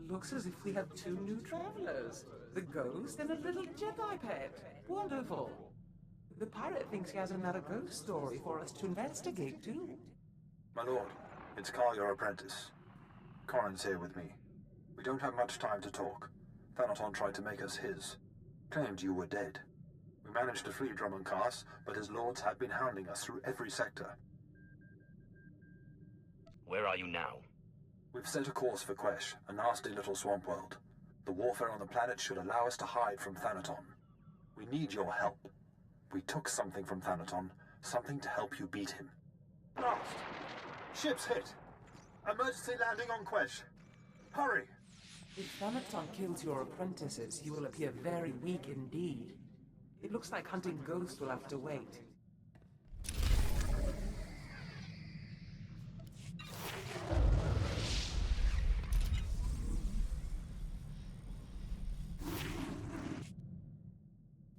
Looks as if we have two new travelers. The ghost and a little Jedi pet. Wonderful. The pirate thinks he has another ghost story for us to investigate, too. My lord, it's Carl, your apprentice. Corin's here with me. We don't have much time to talk. Thanaton tried to make us his. Claimed you were dead. We managed to free Drummond Cass, but his lords have been hounding us through every sector. Where are you now? We've set a course for Quesh, a nasty little swamp world. The warfare on the planet should allow us to hide from Thanaton. We need your help. We took something from Thanaton, something to help you beat him. Blast! Ship's hit! Emergency landing on Quesh! Hurry! If Thanaton kills your apprentices, he will appear very weak indeed. It looks like hunting ghosts will have to wait.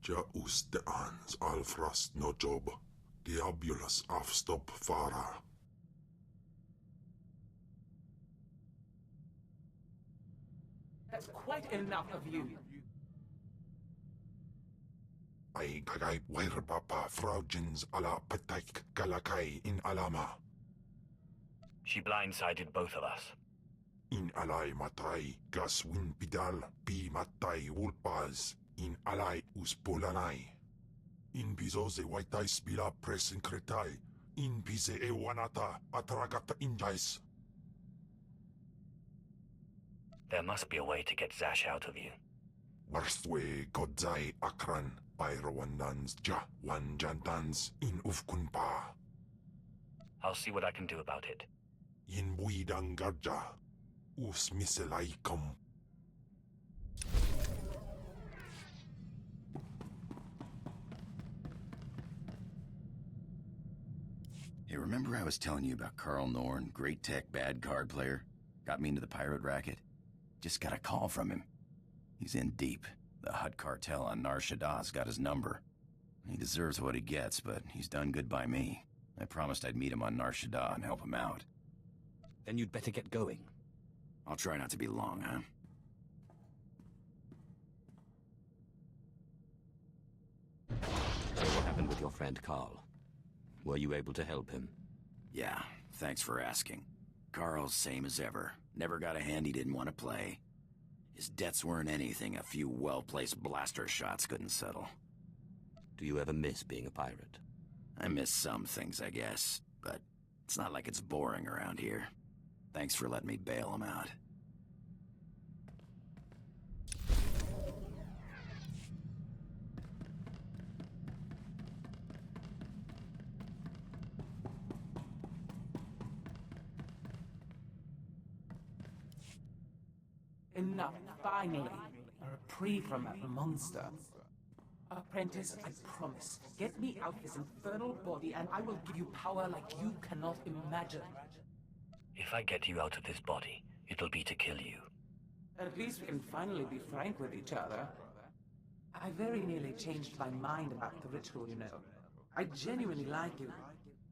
Ja usteans alfrast no job, diabulus afstop fara. That's quite enough of you. Ay kagay wairbapa fraujins ala pataik galakay in alama. She blindsided both of us. In alay matay gas win pidal pi matay wulpaz. In alay uspolanay. In piso ze waitay spila presen kretay. In pise ewanata atragata injais. There must be a way to get Zash out of you. Warstwe godzai akran pyrawandans ja wanjantans in ufkunpa. I'll see what I can do about it. In buidangarja usmiselaikum. Hey, remember I was telling you about Carl Norn, great tech, bad card player? Got me into the pirate racket? Just got a call from him. He's in deep. The Hutt cartel on Nar Shaddah's got his number. He deserves what he gets, but he's done good by me. I promised I'd meet him on Nar Shaddaa and help him out. Then you'd better get going. I'll try not to be long, huh? So what happened with your friend Carl? Were you able to help him? Yeah, thanks for asking. Carl's same as ever. Never got a hand he didn't want to play. His debts weren't anything a few well-placed blaster shots couldn't settle. Do you ever miss being a pirate? I miss some things, I guess, but it's not like it's boring around here. Thanks for letting me bail him out. Enough, finally. A reprieve from that monster. Apprentice, I promise. Get me out this infernal body and I will give you power like you cannot imagine. If I get you out of this body, it'll be to kill you. At least we can finally be frank with each other. I very nearly changed my mind about the ritual, you know. I genuinely like you.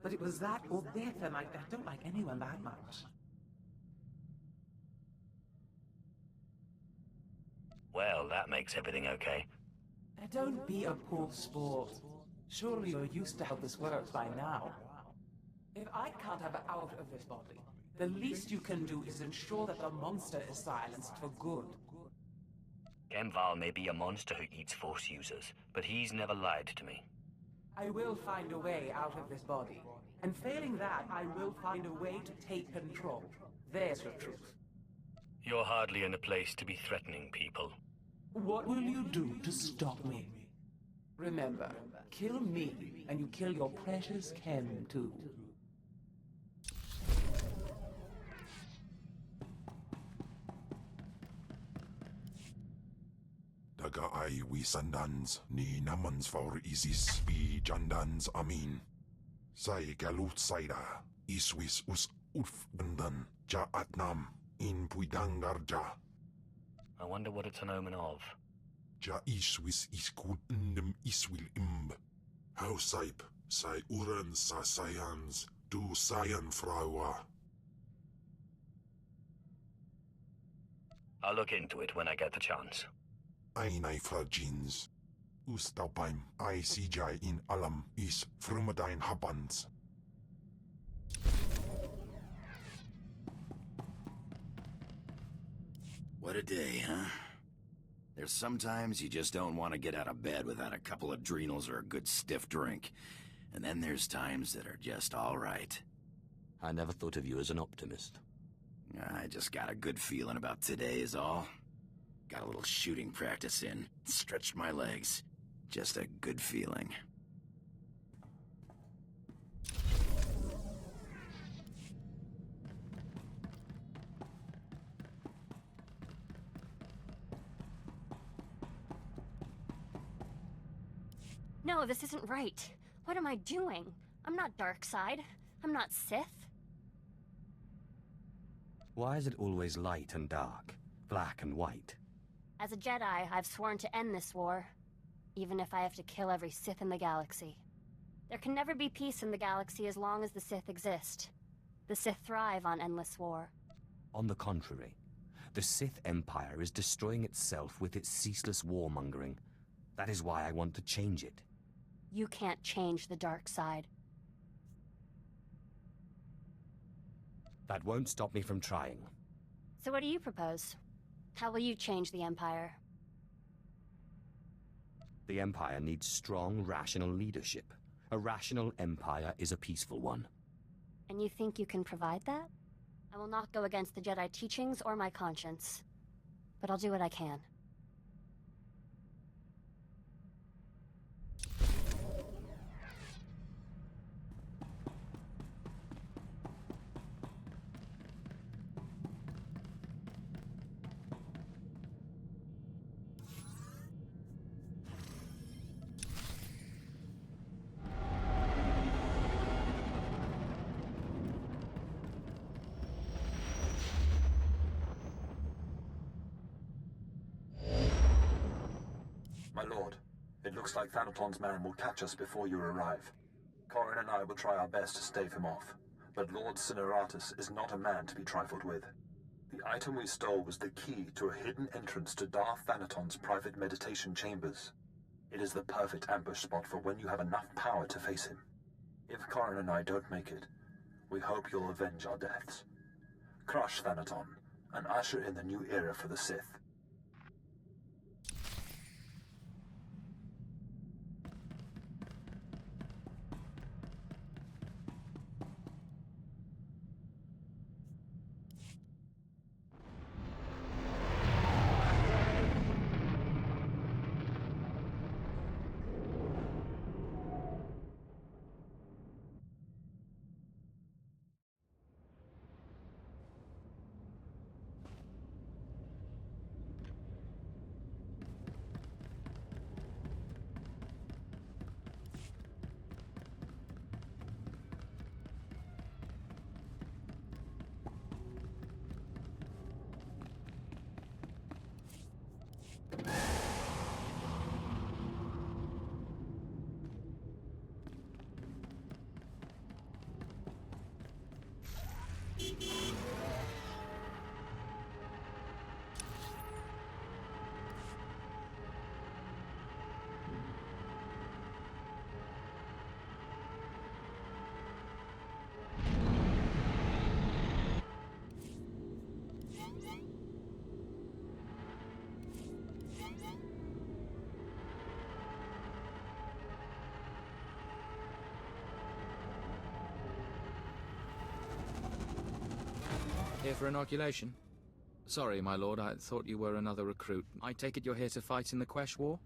But it was that or death, and I don't like anyone that much. Well, that makes everything okay. Don't be a poor sport. Surely you're used to how this works by now. If I can't have her out of this body, the least you can do is ensure that the monster is silenced for good. Kemval may be a monster who eats Force users, but he's never lied to me. I will find a way out of this body. And failing that, I will find a way to take control. There's the truth. You're hardly in a place to be threatening people. What will you do to stop me? Remember, kill me, and you kill your precious Ken, too. Daga ay wisandans ni namans for isis pi jandans amin. Say galut saida iswis us bandan ja atnam in puidangarja. I wonder what it's an omen of. Ja iswis iskul ndem iswil imb. How saip say uran sa sayans du sayan fraua. I'll look into it when I get the chance. Ainai fragins. Ustaupaim ai CJ in alam is frumadine habans. What a day, huh? There's sometimes you just don't want to get out of bed without a couple adrenals or a good stiff drink. And then there's times that are just all right. I never thought of you as an optimist. I just got a good feeling about today is all. Got a little shooting practice in. Stretched my legs. Just a good feeling. No, this isn't right. What am I doing? I'm not Darkseid. I'm not Sith. Why is it always light and dark, black and white? As a Jedi, I've sworn to end this war. Even if I have to kill every Sith in the galaxy. There can never be peace in the galaxy as long as the Sith exist. The Sith thrive on endless war. On the contrary, the Sith Empire is destroying itself with its ceaseless warmongering. That is why I want to change it. You can't change the dark side. That won't stop me from trying. So what do you propose? How will you change the Empire? The Empire needs strong, rational leadership. A rational empire is a peaceful one. And you think you can provide that? I will not go against the Jedi teachings or my conscience. But I'll do what I can. My lord, it looks like Thanaton's man will catch us before you arrive. Corin and I will try our best to stave him off, but Lord Cineratus is not a man to be trifled with. The item we stole was the key to a hidden entrance to Darth Thanaton's private meditation chambers. It is the perfect ambush spot for when you have enough power to face him. If Corin and I don't make it, we hope you'll avenge our deaths. Crush Thanaton, and usher in the new era for the Sith. Here for inoculation? Sorry, my lord, I thought you were another recruit. I take it you're here to fight in the Quesh War?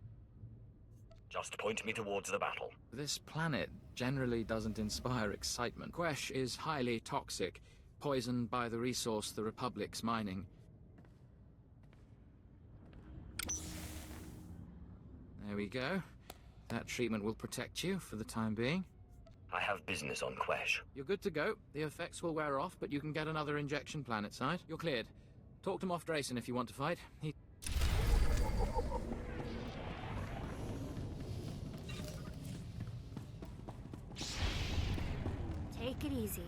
Just point me towards the battle. This planet generally doesn't inspire excitement. Quesh is highly toxic, poisoned by the resource the Republic's mining. There we go. That treatment will protect you for the time being. I have business on Quesh. You're good to go. The effects will wear off, but you can get another injection planetside. You're cleared. Talk to Moff Drayson if you want to fight. Take it easy.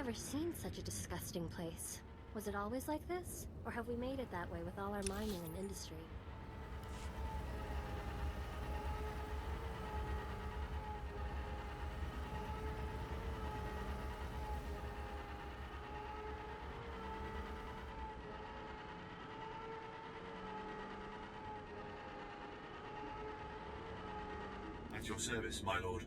never seen such a disgusting place. Was it always like this? Or have we made it that way with all our mining and industry? At your service, my lord.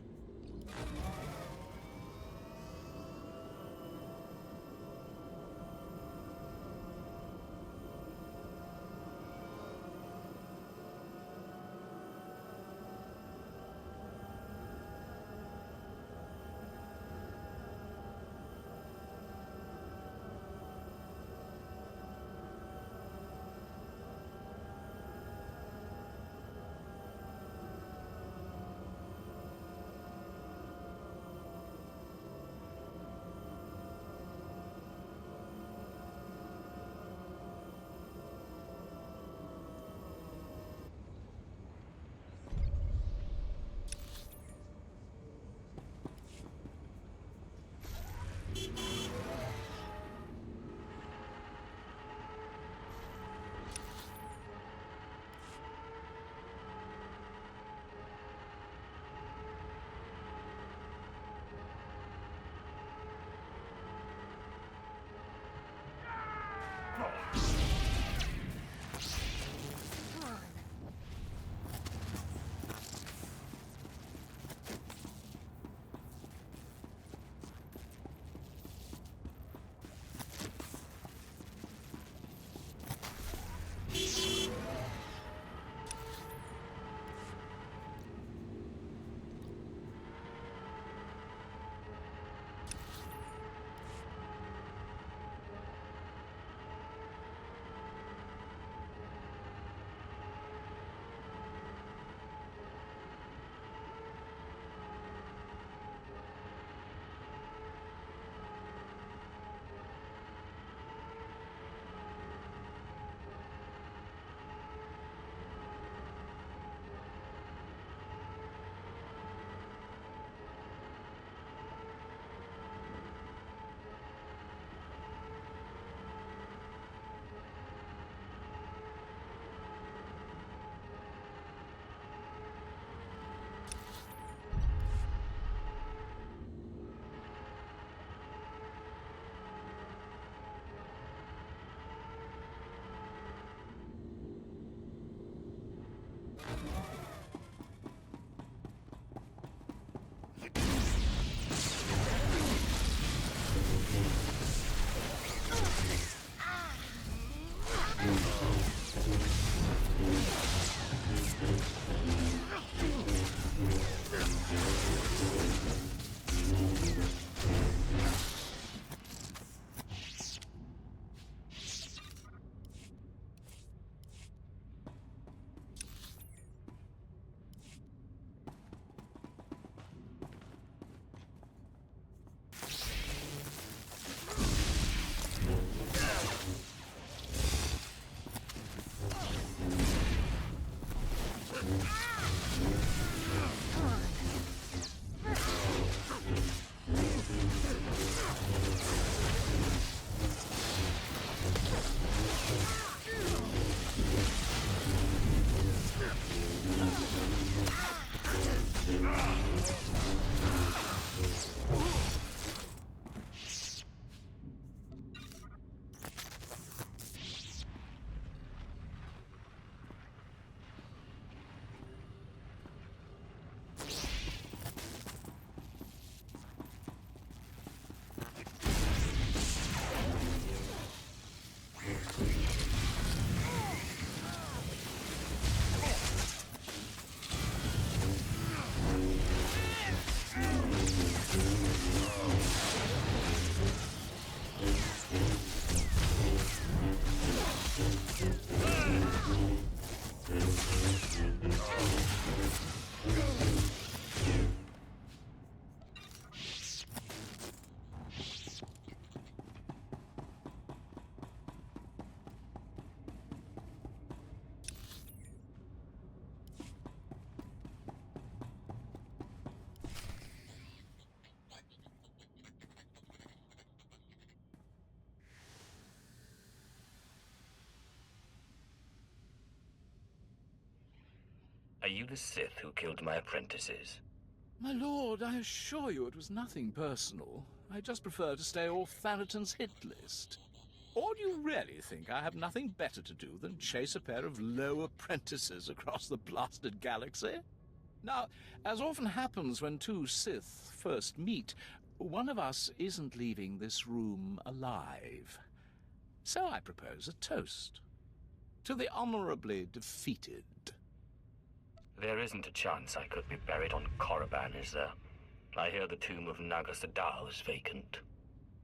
you the Sith who killed my apprentices? My lord, I assure you it was nothing personal. I just prefer to stay off Thanaton's hit list. Or do you really think I have nothing better to do than chase a pair of low apprentices across the blasted galaxy? Now, as often happens when two Sith first meet, one of us isn't leaving this room alive. So I propose a toast. To the honorably defeated. There isn't a chance I could be buried on Korriban, is there? I hear the tomb of Naga Sadao is vacant.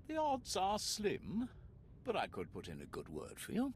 The odds are slim, but I could put in a good word for you.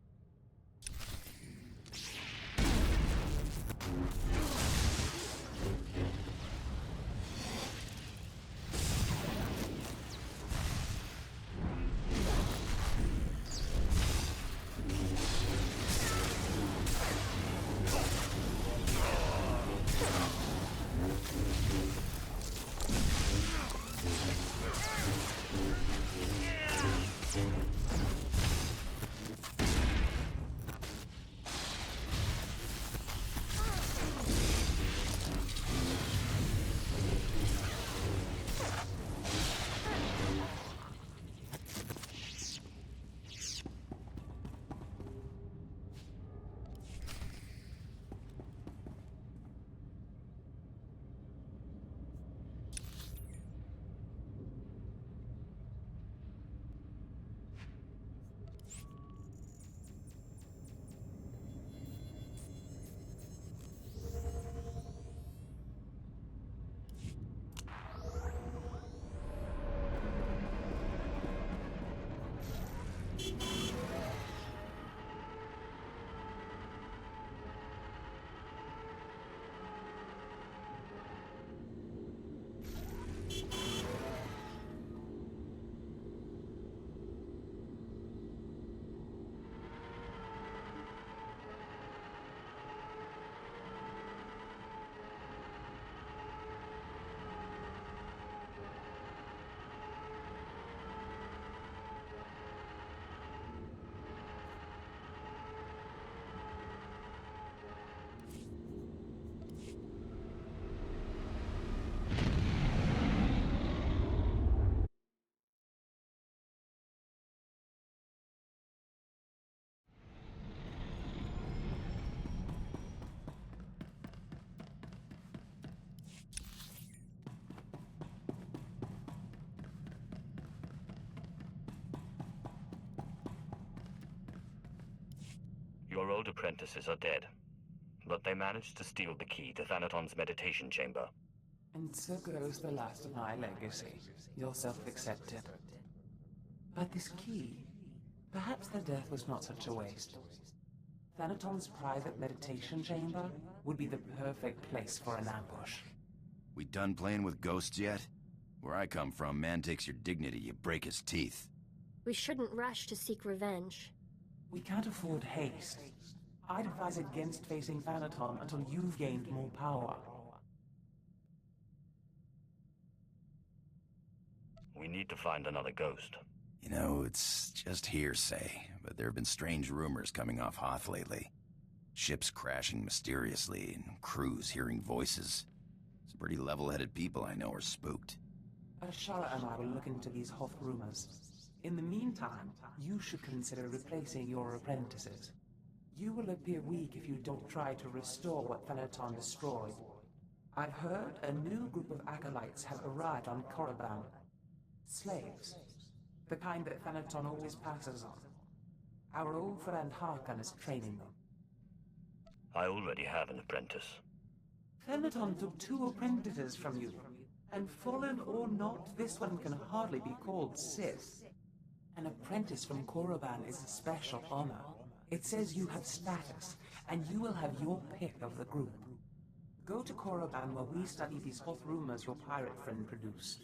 Your old apprentices are dead, but they managed to steal the key to Thanaton's meditation chamber. And so goes the last of my legacy, your self-accepted. But this key, perhaps their death was not such a waste. Thanaton's private meditation chamber would be the perfect place for an ambush. We done playing with ghosts yet? Where I come from, man takes your dignity, you break his teeth. We shouldn't rush to seek revenge. We can't afford haste. I'd advise against facing Thanaton until you've gained more power. We need to find another ghost. You know, it's just hearsay, but there have been strange rumors coming off Hoth lately. Ships crashing mysteriously, and crews hearing voices. Some pretty level-headed people I know are spooked. Ashara and I will look into these Hoth rumors. In the meantime, you should consider replacing your apprentices. You will appear weak if you don't try to restore what Thanaton destroyed. I've heard a new group of acolytes have arrived on Korriban. Slaves. The kind that Thanaton always passes on. Our old friend Harkon is training them. I already have an apprentice. Thanaton took 2 apprentices from you. And fallen or not, this one can hardly be called Sith. An apprentice from Korriban is a special honor. It says you have status, and you will have your pick of the group. Go to Korriban while we study these Hoth rumors your pirate friend produced.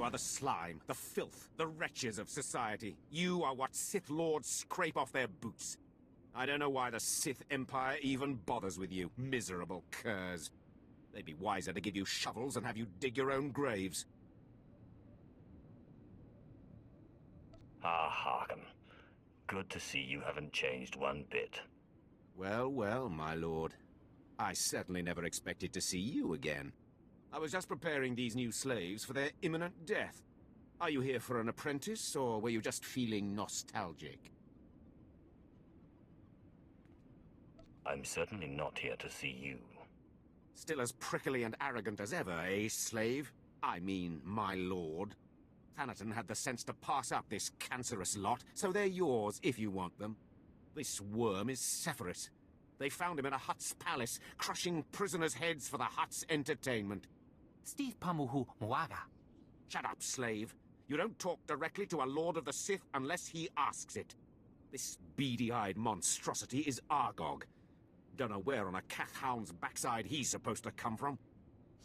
You are the slime, the filth, the wretches of society. You are what Sith Lords scrape off their boots. I don't know why the Sith Empire even bothers with you, miserable curs. They'd be wiser to give you shovels and have you dig your own graves. Ah, Harkin. Good to see you haven't changed one bit. Well, well, my lord. I certainly never expected to see you again. I was just preparing these new slaves for their imminent death. Are you here for an apprentice, or were you just feeling nostalgic? I'm certainly not here to see you. Still as prickly and arrogant as ever, eh, slave? I mean, my lord. Thanaton had the sense to pass up this cancerous lot, so they're yours if you want them. This worm is Sephiroth. They found him in a Hutt's palace, crushing prisoners' heads for the Hutt's entertainment. Steve Pamuhu Mwaga. Shut up, slave. You don't talk directly to a Lord of the Sith unless he asks it. This beady-eyed monstrosity is Argog. Don't know where on a Kathhound's backside he's supposed to come from.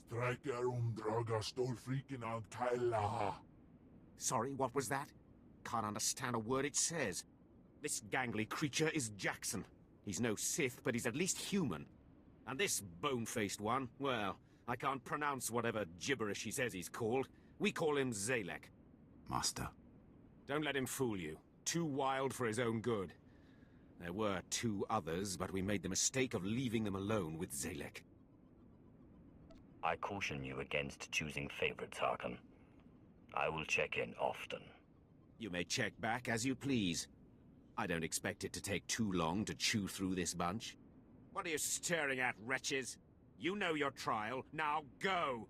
Striker Draga Stolfreaking on Kaila. Sorry, what was that? Can't understand a word it says. This gangly creature is Jackson. He's no Sith, but he's at least human. And this bone-faced one, well, I can't pronounce whatever gibberish he says he's called. We call him Zalek. Master. Don't let him fool you. Too wild for his own good. There were 2 others, but we made the mistake of leaving them alone with Zalek. I caution you against choosing favorites, Harkin. I will check in often. You may check back as you please. I don't expect it to take too long to chew through this bunch. What are you staring at, wretches? You know your trial. Now go!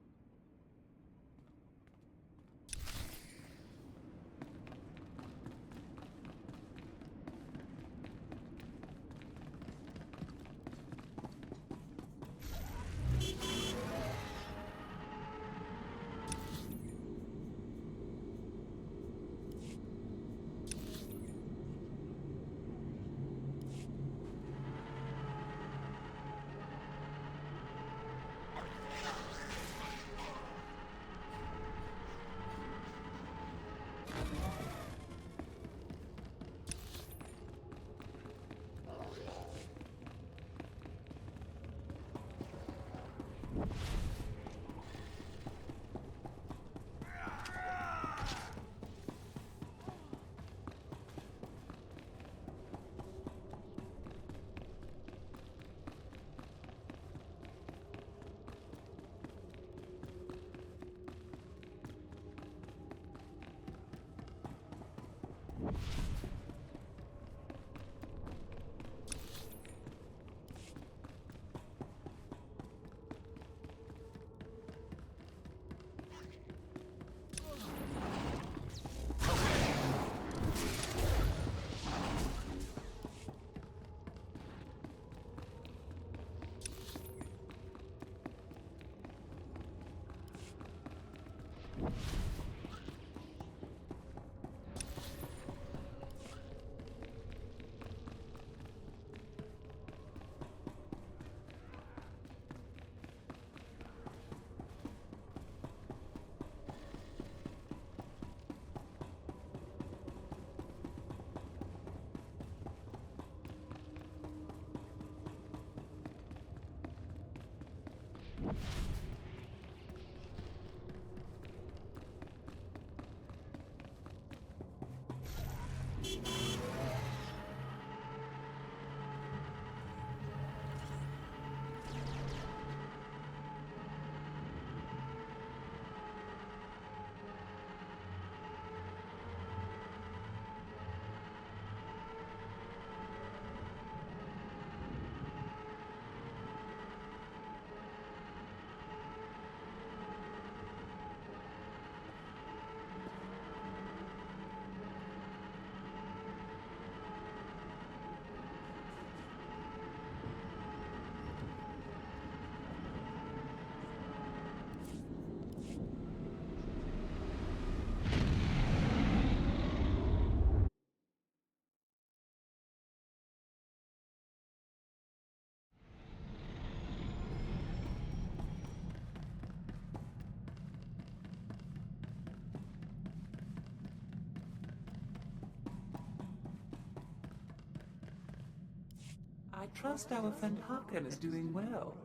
I trust our friend Harkin is doing well.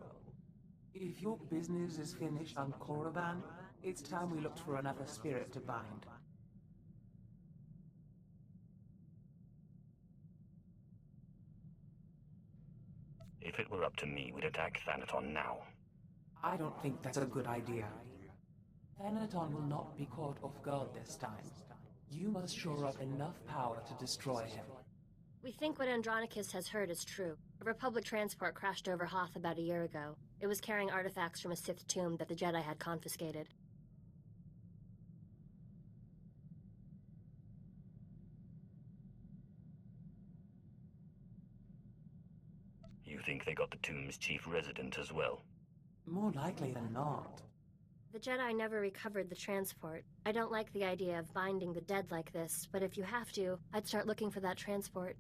If your business is finished on Korriban, it's time we looked for another spirit to bind. If it were up to me, we'd attack Thanaton now. I don't think that's a good idea. Thanaton will not be caught off guard this time. You must shore up enough power to destroy him. We think what Andronicus has heard is true. A Republic transport crashed over Hoth about a year ago. It was carrying artifacts from a Sith tomb that the Jedi had confiscated. You think they got the tomb's chief resident as well? More likely than not. The Jedi never recovered the transport. I don't like the idea of binding the dead like this, but if you have to, I'd start looking for that transport.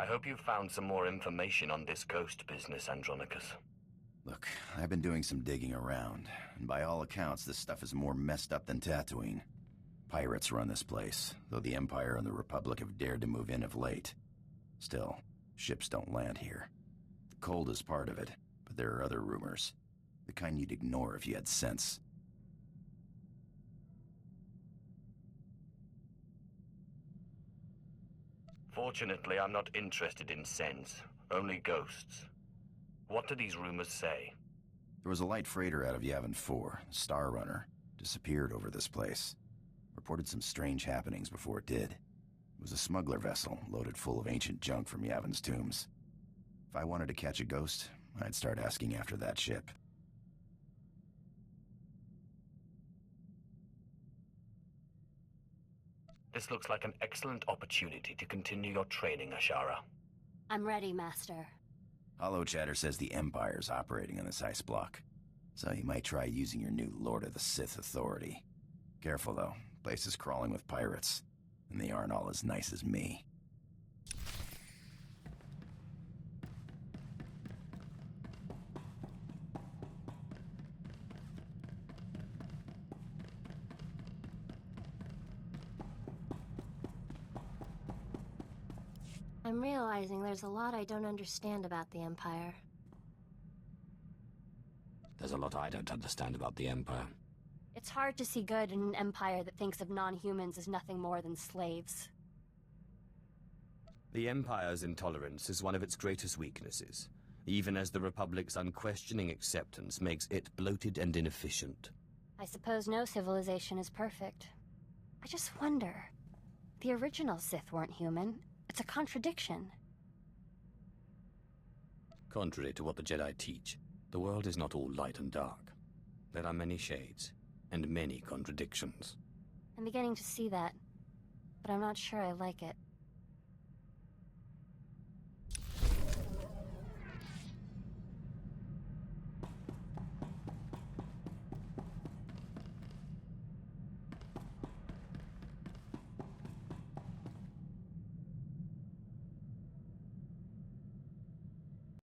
I hope you've found some more information on this ghost business, Andronicus. Look, I've been doing some digging around, and by all accounts, this stuff is more messed up than Tatooine. Pirates run this place, though the Empire and the Republic have dared to move in of late. Still, ships don't land here. The cold is part of it, but there are other rumors. The kind you'd ignore if you had sense. Fortunately, I'm not interested in sense, only ghosts. What do these rumors say? There was a light freighter out of Yavin 4, Star Runner, disappeared over this place. Reported some strange happenings before it did. It was a smuggler vessel loaded full of ancient junk from Yavin's tombs. If I wanted to catch a ghost, I'd start asking after that ship. This looks like an excellent opportunity to continue your training, Ashara. I'm ready, Master. Hollow Chatter says the Empire's operating on this ice block, so you might try using your new Lord of the Sith authority. Careful, though. Place is crawling with pirates, and they aren't all as nice as me. I'm realizing there's a lot I don't understand about the Empire. There's a lot I don't understand about the Empire. It's hard to see good in an empire that thinks of non-humans as nothing more than slaves. The Empire's intolerance is one of its greatest weaknesses, even as the Republic's unquestioning acceptance makes it bloated and inefficient. I suppose no civilization is perfect. I just wonder. The original Sith weren't human. It's a contradiction. Contrary to what the Jedi teach, the world is not all light and dark. There are many shades, and many contradictions. I'm beginning to see that, but I'm not sure I like it.